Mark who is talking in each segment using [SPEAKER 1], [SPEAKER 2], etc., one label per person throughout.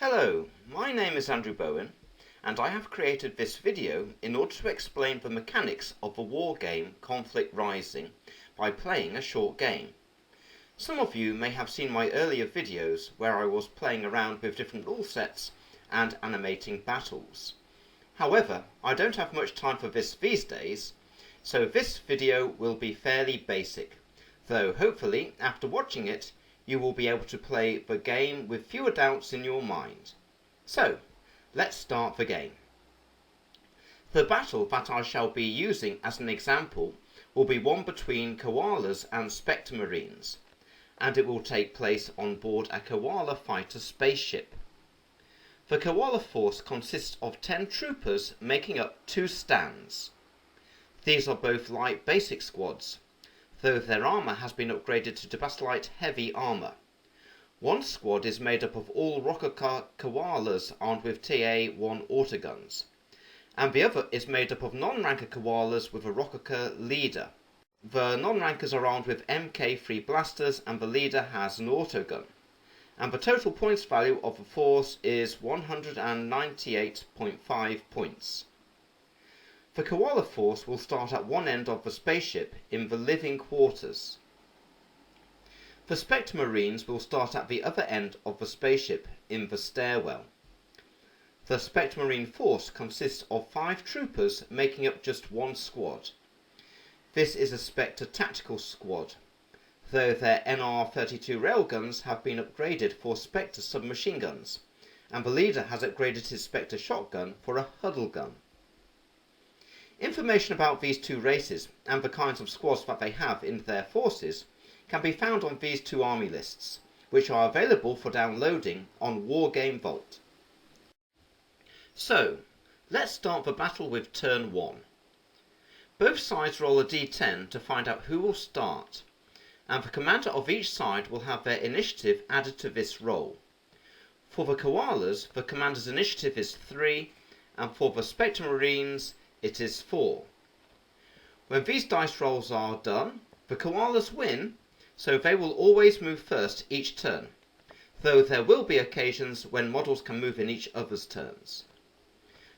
[SPEAKER 1] Hello, my name is Andrew Bowen, and I have created this video in order to explain the mechanics of the war game Conflict Rising by playing a short game. Some of you may have seen my earlier videos where I was playing around with different rule sets and animating battles. However, I don't have much time for this these days, so this video will be fairly basic, though hopefully after watching it you will be able to play the game with fewer doubts in your mind. So, let's start the game. The battle that I shall be using as an example will be one between koalas and spectre marines, and it will take place on board a koala fighter spaceship. The koala force consists of 10 troopers making up 2 stands. These are both light basic squads, though their armour has been upgraded to Tabletop heavy armour. One squad is made up of all rocker koalas armed with TA-1 autoguns, and the other is made up of non-ranker koalas with a rocker leader. The non-rankers are armed with MK3 blasters and the leader has an autogun, and the total points value of the force is 198.5 points. The koala force will start at one end of the spaceship in the living quarters. The spectre marines will start at the other end of the spaceship in the stairwell. The spectre marine force consists of 5 troopers making up just one squad. This is a Spectre tactical squad, though their NR-32 railguns have been upgraded for Spectre submachine guns, and the leader has upgraded his Spectre shotgun for a huddle gun. Information about these two races and the kinds of squads that they have in their forces can be found on these 2 army lists, which are available for downloading on Wargame Vault. So, let's start the battle with turn 1. Both sides roll a d10 to find out who will start, and the commander of each side will have their initiative added to this roll. For the koalas, the commander's initiative is 3, and for the spectre marines it is 4. When these dice rolls are done, the koalas win, so they will always move first each turn, though there will be occasions when models can move in each other's turns.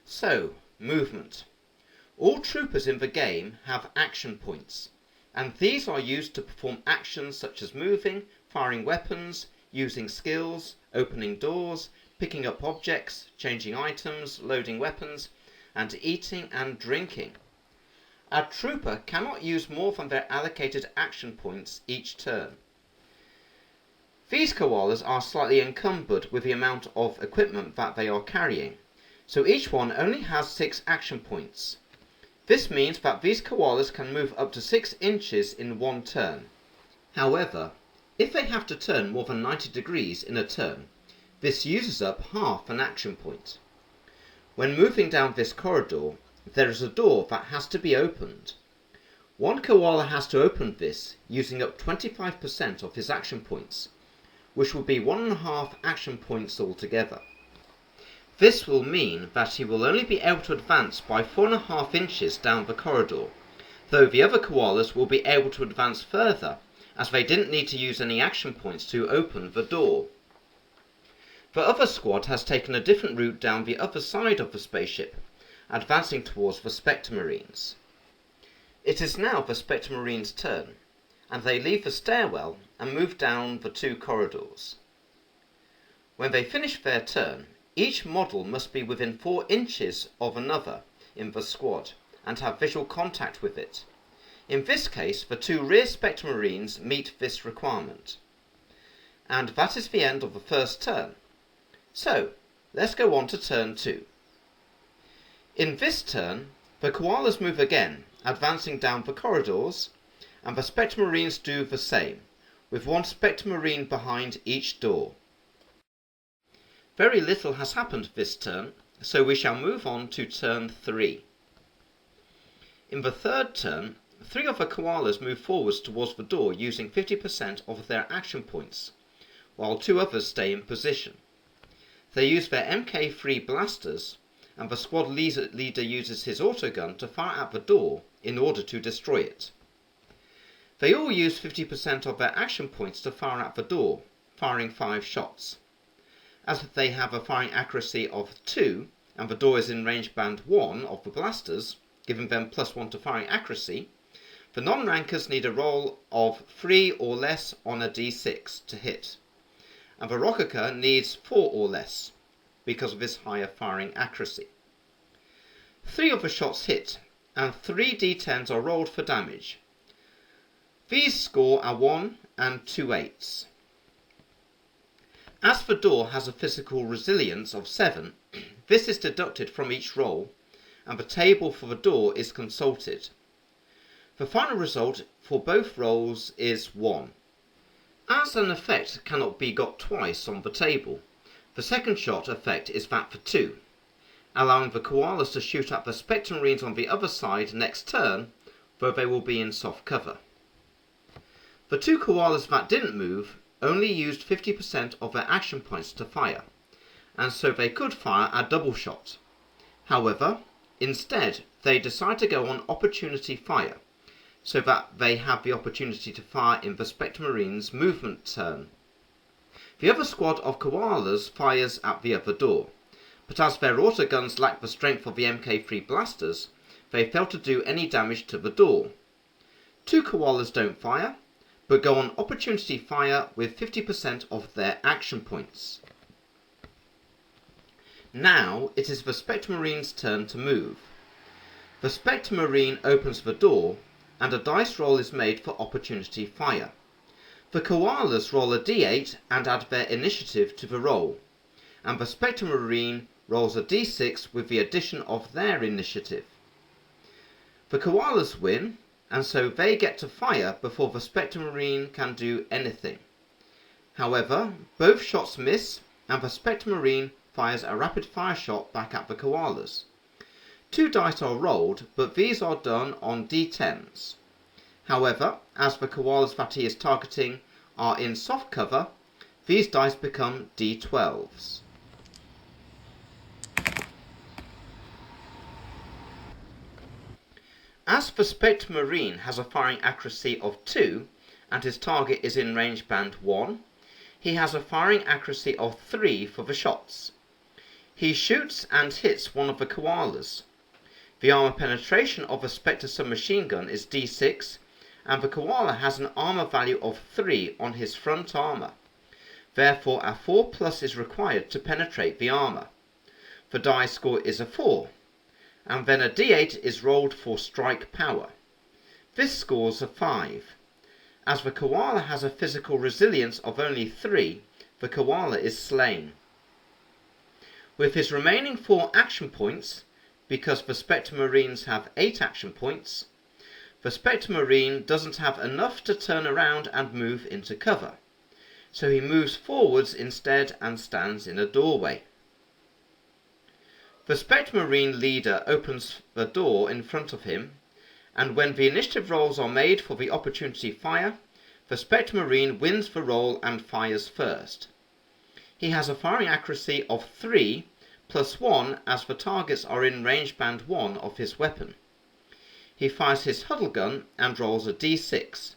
[SPEAKER 1] So, movement. All troopers in the game have action points, and these are used to perform actions such as moving, firing weapons, using skills, opening doors, picking up objects, changing items, loading weapons, and eating and drinking. A trooper cannot use more than their allocated action points each turn. These koalas are slightly encumbered with the amount of equipment that they are carrying, so each one only has 6 action points. This means that these koalas can move up to 6 inches in one turn. However, if they have to turn more than 90 degrees in a turn, this uses up half an action point. When moving down this corridor, there is a door that has to be opened. One koala has to open this, using up 25% of his action points, which will be 1.5 action points altogether. This will mean that he will only be able to advance by 4.5 inches down the corridor, though the other koalas will be able to advance further, as they didn't need to use any action points to open the door. The other squad has taken a different route down the other side of the spaceship, advancing towards the Spectre Marines. It is now the Spectre Marines' turn, and they leave the stairwell and move down the 2 corridors. When they finish their turn, each model must be within 4 inches of another in the squad and have visual contact with it. In this case, the 2 rear Spectre Marines meet this requirement. And that is the end of the first turn. So, let's go on to turn 2. In this turn, the koalas move again, advancing down the corridors, and the Spectre Marines do the same, with 1 Spectre Marine behind each door. Very little has happened this turn, so we shall move on to turn 3. In the third turn, 3 of the koalas move forwards towards the door using 50% of their action points, while 2 others stay in position. They use their MK3 blasters, and the squad leader uses his autogun to fire at the door in order to destroy it. They all use 50% of their action points to fire at the door, firing 5 shots. as they have a firing accuracy of 2 and the door is in range band 1 of the blasters, giving them +1 to firing accuracy, the non-rankers need a roll of 3 or less on a d6 to hit, and the Rokaka needs 4 or less because of his higher firing accuracy. 3 of the shots hit, and 3 d10s are rolled for damage. These score a 1 and 2 8s. As the door has a physical resilience of 7, this is deducted from each roll, and the table for the door is consulted. The final result for both rolls is 1. As an effect cannot be got twice on the table, the second shot effect is that for 2, allowing the koalas to shoot at the Spectre Marines on the other side next turn, though they will be in soft cover. The 2 koalas that didn't move only used 50% of their action points to fire, and so they could fire a double shot. However, instead they decide to go on opportunity fire, so that they have the opportunity to fire in the Spectre Marines' movement turn. The other squad of koalas fires at the other door, but as their autoguns lack the strength of the Mk3 blasters, they fail to do any damage to the door. 2 koalas don't fire, but go on opportunity fire with 50% of their action points. Now it is the Spectre Marine's turn to move. The Spectre Marine opens the door, and a dice roll is made for opportunity fire. The koalas roll a d8 and add their initiative to the roll, and the Spectre Marine rolls a d6 with the addition of their initiative. The koalas win, and so they get to fire before the Spectre Marine can do anything. However, both shots miss, and the Spectre Marine fires a rapid fire shot back at the koalas. 2 dice are rolled, but these are done on d10s. However, as the koalas that he is targeting are in soft cover, these dice become d12s. As the Spectre Marine has a firing accuracy of 2 and his target is in range band 1, he has a firing accuracy of 3 for the shots. He shoots and hits one of the koalas. The armor penetration of the Spectre submachine gun is d6, and the koala has an armor value of 3 on his front armor. Therefore a 4+ is required to penetrate the armor. The die score is a 4. And then a d8 is rolled for strike power. This scores a 5. As the koala has a physical resilience of only 3, the koala is slain. With his remaining 4 action points, because the Spectre Marines have 8 action points, the Spectre Marine doesn't have enough to turn around and move into cover, so he moves forwards instead and stands in a doorway. The Spectre Marine leader opens the door in front of him, and when the initiative rolls are made for the opportunity fire, the Spectre Marine wins the roll and fires first. He has a firing accuracy of 3 plus 1 as the targets are in range band 1 of his weapon. He fires his huddle gun and rolls a d6.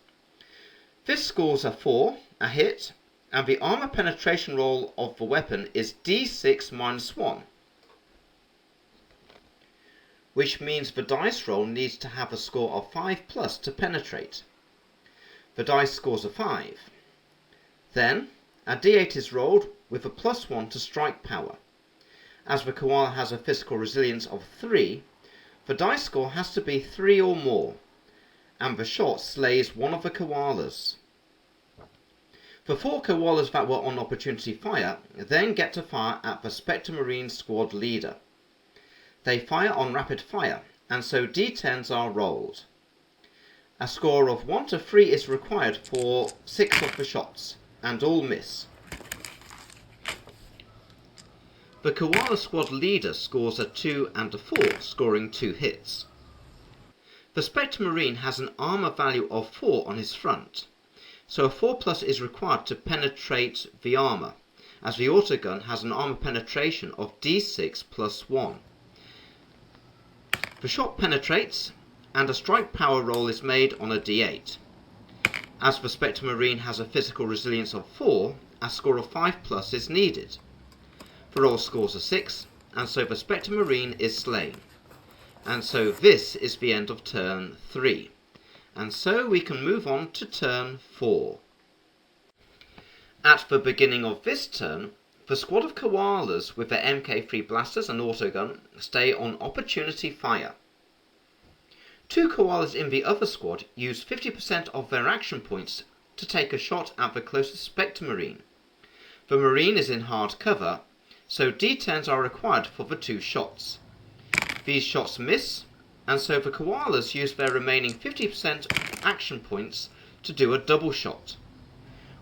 [SPEAKER 1] This scores a 4, a hit, and the armor penetration roll of the weapon is d6 minus 1. Which means the dice roll needs to have a score of 5+ to penetrate. The dice scores a 5. Then, a d8 is rolled with a +1 to strike power. As the koala has a physical resilience of 3, the dice score has to be 3 or more, and the shot slays one of the koalas. The 4 koalas that were on opportunity fire then get to fire at the Spectre Marine squad leader. They fire on rapid fire, and so d10s are rolled. A score of 1 to 3 is required for 6 of the shots, and all miss. The koala squad leader scores a 2 and a 4, scoring 2 hits. The Spectre Marine has an armor value of 4 on his front, so a 4+ is required to penetrate the armor, as the autogun has an armor penetration of d6 plus 1. The shot penetrates, and a strike power roll is made on a d8. As the Spectre Marine has a physical resilience of 4, a score of 5+ is needed. The roll scores a 6, and so the Spectre Marine is slain. And so this is the end of turn 3. And so we can move on to turn 4. At the beginning of this turn, the squad of koalas with their Mk3 blasters and autogun stay on opportunity fire. 2 koalas in the other squad use 50% of their action points to take a shot at the closest Spectre Marine. The Marine is in hard cover, so D10s are required for the 2 shots. These shots miss, and so the koalas use their remaining 50% action points to do a double shot.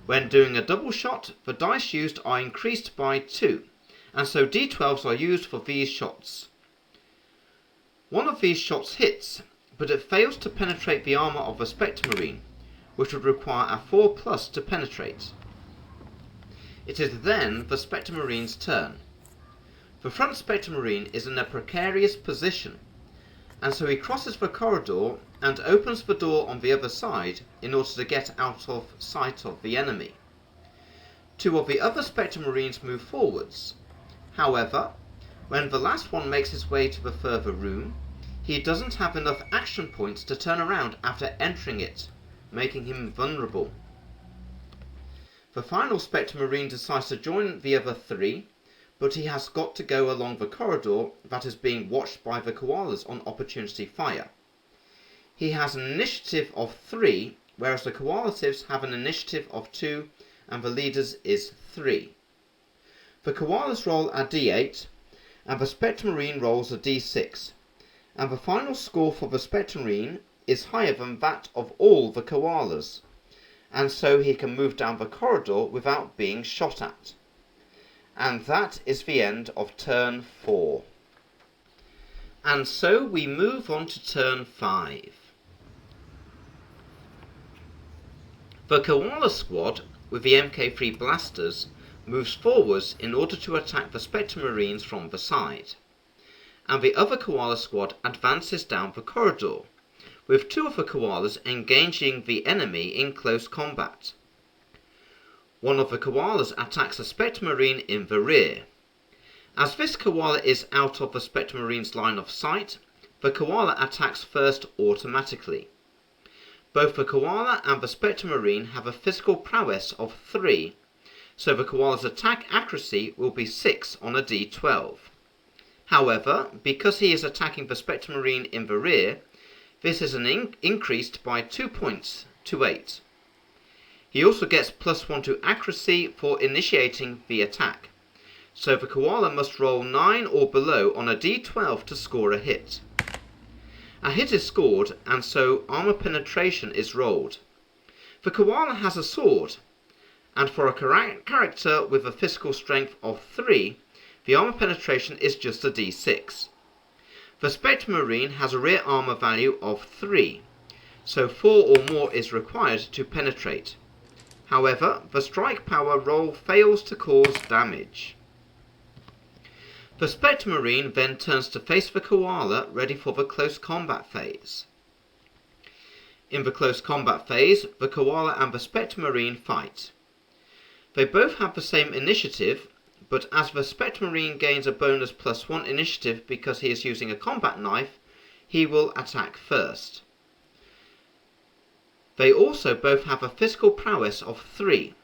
[SPEAKER 1] When doing a double shot, the dice used are increased by 2, and so D12s are used for these shots. One of these shots hits, but it fails to penetrate the armour of the Spectre Marine, which would require a 4+ to penetrate. It is then the Spectre Marine's turn. The front Spectre Marine is in a precarious position, and so he crosses the corridor and opens the door on the other side in order to get out of sight of the enemy. 2 of the other Spectre Marines move forwards. However, when the last one makes his way to the further room, he doesn't have enough action points to turn around after entering it, making him vulnerable. The final Spectre Marine decides to join the other 3, but he has got to go along the corridor that is being watched by the koalas on opportunity fire. He has an initiative of 3, whereas the koalatives have an initiative of 2, and the leader's is 3. The koalas roll a d8, and the Spectre Marine rolls a d6, and the final score for the Spectre Marine is higher than that of all the koalas, and so he can move down the corridor without being shot at. And that is the end of turn 4. And so we move on to turn 5. The koala squad with the Mk3 blasters moves forwards in order to attack the Spectre Marines from the side, and the other koala squad advances down the corridor, with 2 of the koalas engaging the enemy in close combat. One of the koalas attacks a Spectre Marine in the rear. As this koala is out of the Spectre Marine's line of sight, the koala attacks first automatically. Both the koala and the Spectre Marine have a physical prowess of 3, so the koala's attack accuracy will be 6 on a d12. However, because he is attacking the Spectre Marine in the rear, this is increased by 2 points to 8. He also gets +1 to accuracy for initiating the attack, so the koala must roll 9 or below on a d12 to score a hit. A hit is scored, and so armour penetration is rolled. The koala has a sword, and for a character with a physical strength of 3, the armour penetration is just a d6. The Spectre Marine has a rear armour value of 3, so 4 or more is required to penetrate. However, the strike power roll fails to cause damage. The Spectre Marine then turns to face the koala, ready for the close combat phase. In the close combat phase, the koala and the Spectre Marine fight. They both have the same initiative, but as the Spectre Marine gains a bonus +1 initiative because he is using a combat knife, he will attack first. They also both have a physical prowess of 3,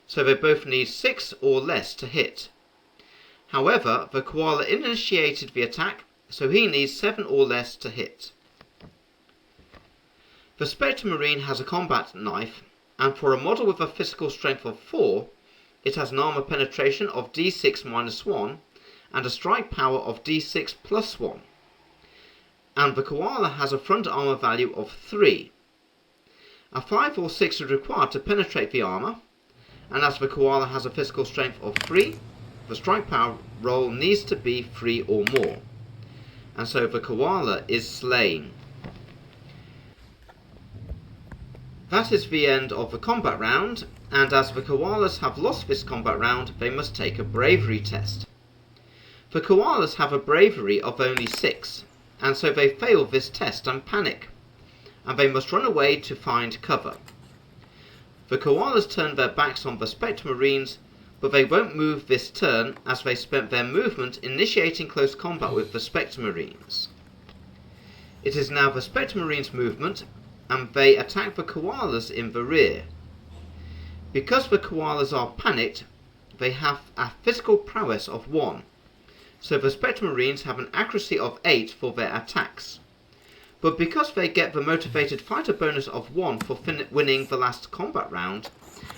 [SPEAKER 1] so they both need 6 or less to hit. However, the koala initiated the attack, so he needs 7 or less to hit. The Spectre Marine has a combat knife, and for a model with a physical strength of 4, it has an armour penetration of d6 -1 and a strike power of d6 +1. And the koala has a front armour value of 3. A 5 or 6 is required to penetrate the armour, and as the koala has a physical strength of 3, the strike power roll needs to be 3 or more, and so the koala is slain. That is the end of the combat round, and as the koalas have lost this combat round, they must take a bravery test. The koalas have a bravery of only 6, and so they fail this test and panic, and they must run away to find cover. The koalas turn their backs on the Spectre Marines, but they won't move this turn as they spent their movement initiating close combat with the Spectre Marines. It is now the Spectre Marines' movement, and they attack the koalas in the rear. Because the koalas are panicked, they have a physical prowess of 1, so the Spectre Marines have an accuracy of 8 for their attacks. But because they get the motivated fighter bonus of 1 for winning the last combat round,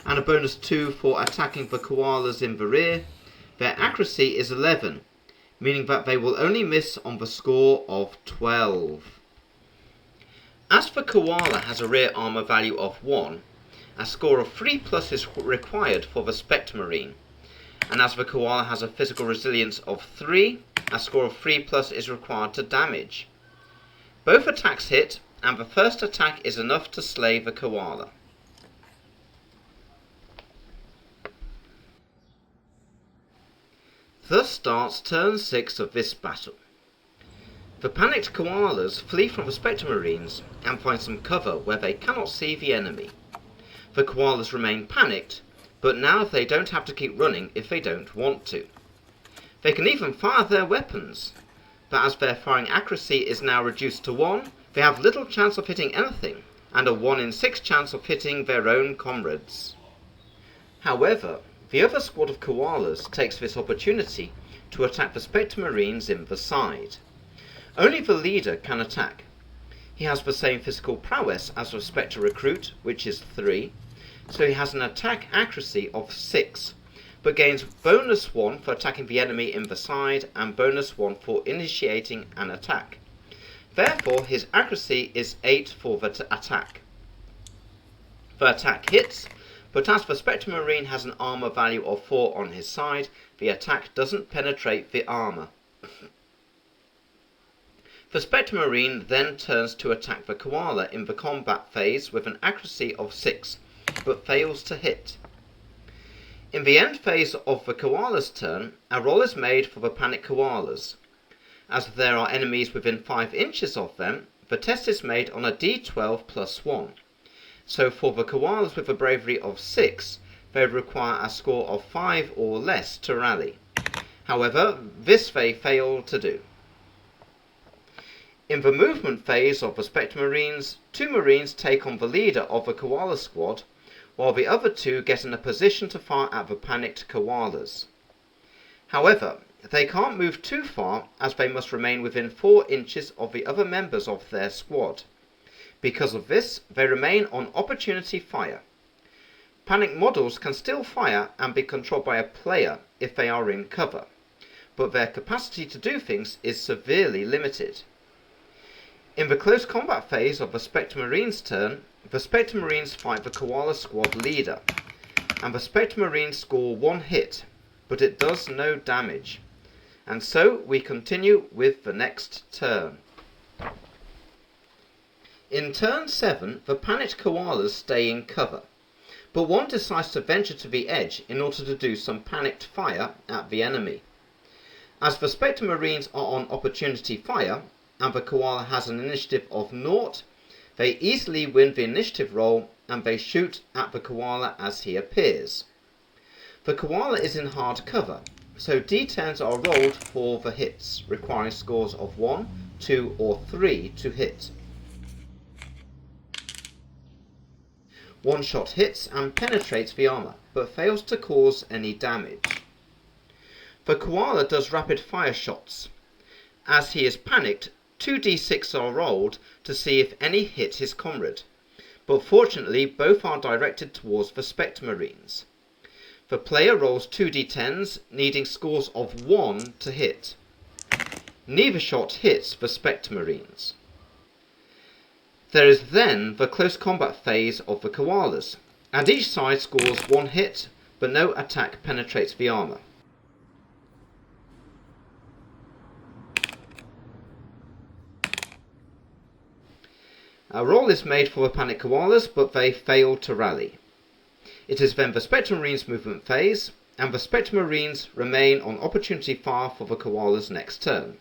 [SPEAKER 1] and a bonus 2 for attacking the koalas in the rear, their accuracy is 11, meaning that they will only miss on the score of 12. As the koala has a rear armor value of 1, a score of 3+ is required for the Spectre Marine, and as the koala has a physical resilience of 3, a score of 3+ is required to damage. Both attacks hit, and the first attack is enough to slay the koala. Thus starts turn 6 of this battle. The panicked koalas flee from the Spectre Marines and find some cover where they cannot see the enemy. The koalas remain panicked, but now they don't have to keep running if they don't want to. They can even fire their weapons, but as their firing accuracy is now reduced to 1, they have little chance of hitting anything, and a 1 in 6 chance of hitting their own comrades. However, the other squad of koalas takes this opportunity to attack the Spectre Marines in the side. Only the leader can attack. He has the same physical prowess as the Spectre Recruit, which is 3, so he has an attack accuracy of 6, but gains bonus 1 for attacking the enemy in the side and bonus 1 for initiating an attack. Therefore, his accuracy is 8 for the attack. The attack hits, but as the Spectre Marine has an armor value of 4 on his side, the attack doesn't penetrate the armor. The Spectre Marine then turns to attack the koala in the combat phase with an accuracy of 6, but fails to hit. In the end phase of the koala's turn, a roll is made for the panicked koalas. As there are enemies within 5 inches of them, the test is made on a d12 plus 1. So for the koalas with a bravery of 6, they require a score of 5 or less to rally. However, this they fail to do. In the movement phase of the Spectre Marines, 2 Marines take on the leader of the koala squad, while the other 2 get in a position to fire at the panicked koalas. However, they can't move too far as they must remain within 4 inches of the other members of their squad. Because of this, they remain on opportunity fire. Panicked models can still fire and be controlled by a player if they are in cover, but their capacity to do things is severely limited. In the close combat phase of the Spectre Marines' turn, the Spectre Marines fight the koala squad leader, and the Spectre Marines score 1 hit, but it does no damage. And so we continue with the next turn. In turn 7, the panicked koalas stay in cover, but one decides to venture to the edge in order to do some panicked fire at the enemy. As the Spectre Marines are on opportunity fire, and the koala has an initiative of 0, they easily win the initiative roll and they shoot at the koala as he appears. The koala is in hard cover, so d10s are rolled for the hits, requiring scores of 1, 2 or 3 to hit. One shot hits and penetrates the armor, but fails to cause any damage. The koala does rapid fire shots. As he is panicked, 2d6 are rolled to see if any hit his comrade, but fortunately both are directed towards the Spectre Marines. The player rolls 2d10s, needing scores of 1 to hit. Neither shot hits the Spectre Marines. There is then the close combat phase of the koalas, and each side scores 1 hit, but no attack penetrates the armor. A roll is made for the panicked koalas, but they fail to rally. It is then the Spectre Marines movement phase, and the Spectre Marines remain on opportunity fire for the koalas next turn.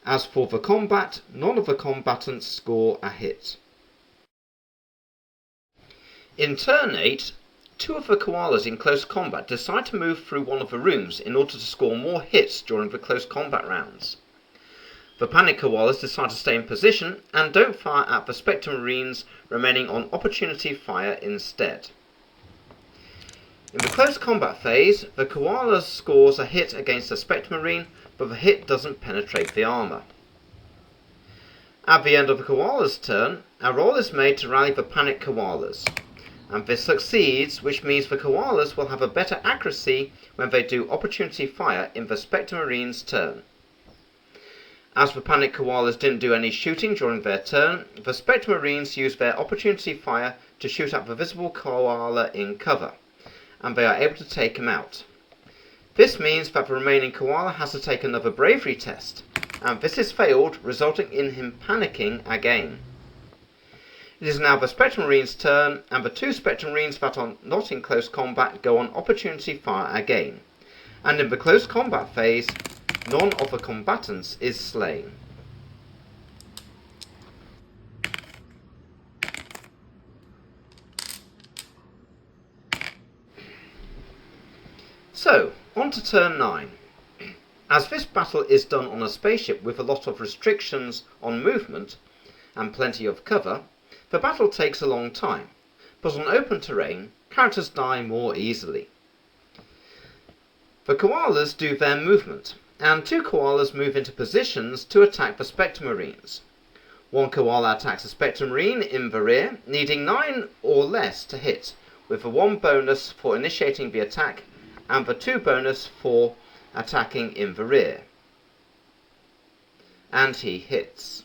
[SPEAKER 1] As for the combat, none of the combatants score a hit. In turn 8, Two of the koalas in close combat decide to move through one of the rooms in order to score more hits during the close combat rounds. The panic koalas decide to stay in position and don't fire at the Spectre Marines, remaining on opportunity fire instead. In the close combat phase, the koala scores a hit against the Spectre Marine, but the hit doesn't penetrate the armour. At the end of the koala's turn, a roll is made to rally the panic koalas, and this succeeds, which means the koalas will have a better accuracy when they do opportunity fire in the Spectre Marine's turn. As the panic koalas didn't do any shooting during their turn, the Spectre Marines use their opportunity fire to shoot at the visible koala in cover, and they are able to take him out. This means that the remaining koala has to take another bravery test, and this is failed, resulting in him panicking again. It is now the Spectre Marine's turn, and the two Spectre Marines that are not in close combat go on opportunity fire again, and in the close combat phase, none of the combatants is slain. So, on to turn 9. As this battle is done on a spaceship with a lot of restrictions on movement and plenty of cover, the battle takes a long time, but on open terrain, characters die more easily. The koalas do their movement, and two koalas move into positions to attack the Spectre Marines. One koala attacks a Spectre Marine in the rear, needing 9 or less to hit, with the 1 bonus for initiating the attack and the 2 bonus for attacking in the rear. And he hits.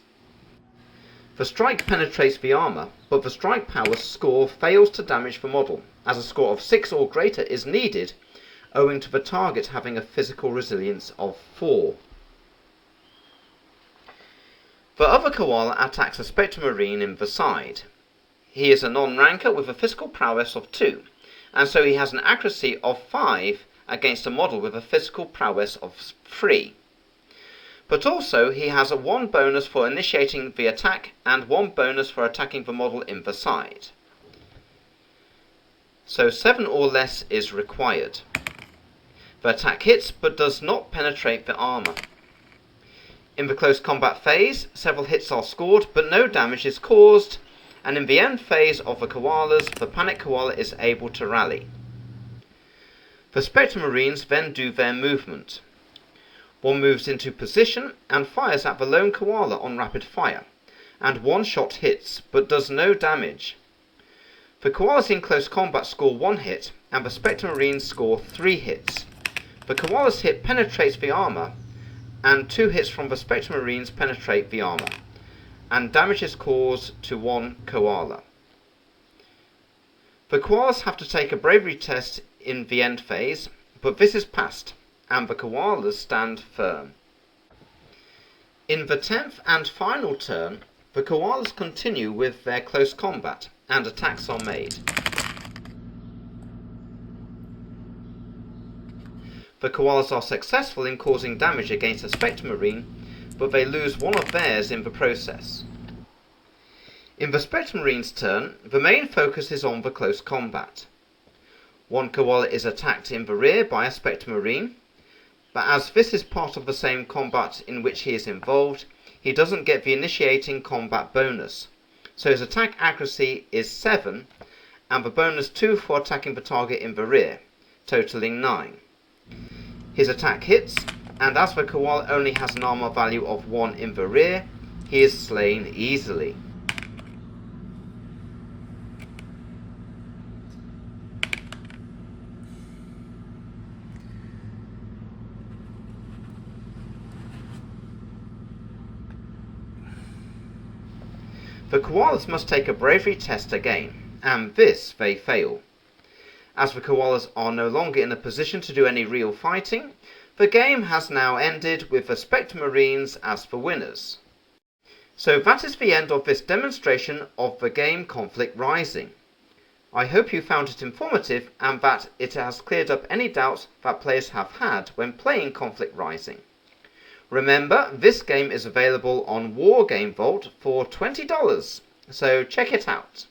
[SPEAKER 1] The strike penetrates the armour, but the strike power score fails to damage the model, as a score of 6 or greater is needed, owing to the target having a physical resilience of 4. The other koala attacks a Spectre Marine in the side. He is a non-ranker with a physical prowess of 2, and so he has an accuracy of 5 against a model with a physical prowess of 3. But also he has a 1 bonus for initiating the attack and 1 bonus for attacking the model in the side. So 7 or less is required. The attack hits but does not penetrate the armour. In the close combat phase, several hits are scored but no damage is caused, and in the end phase of the koalas, the panic koala is able to rally. The Spectre Marines then do their movement. One moves into position and fires at the lone koala on rapid fire, and 1 shot hits but does no damage. The koalas in close combat score 1 hit, and the Spectre Marines score 3 hits. The koala's hit penetrates the armour, and 2 hits from the Spectre Marines penetrate the armour, and damage is caused to 1 koala. The koalas have to take a bravery test in the end phase, but this is passed, and the koalas stand firm. In the 10th and final turn, the koalas continue with their close combat, and attacks are made. The koalas are successful in causing damage against a Spectre Marine, but they lose 1 of theirs in the process. In the Spectre Marine's turn, the main focus is on the close combat. 1 koala is attacked in the rear by a Spectre Marine, but as this is part of the same combat in which he is involved, he doesn't get the initiating combat bonus, so his attack accuracy is 7, and the bonus 2 for attacking the target in the rear, totaling 9. His attack hits, and as the koala only has an armor value of 1 in the rear, he is slain easily. The koalas must take a bravery test again, and this they fail. As the koalas are no longer in a position to do any real fighting, the game has now ended with the Spectre Marines as the winners. So that is the end of this demonstration of the game Conflict Rising. I hope you found it informative and that it has cleared up any doubts that players have had when playing Conflict Rising. Remember, this game is available on Wargame Vault for $20, so check it out.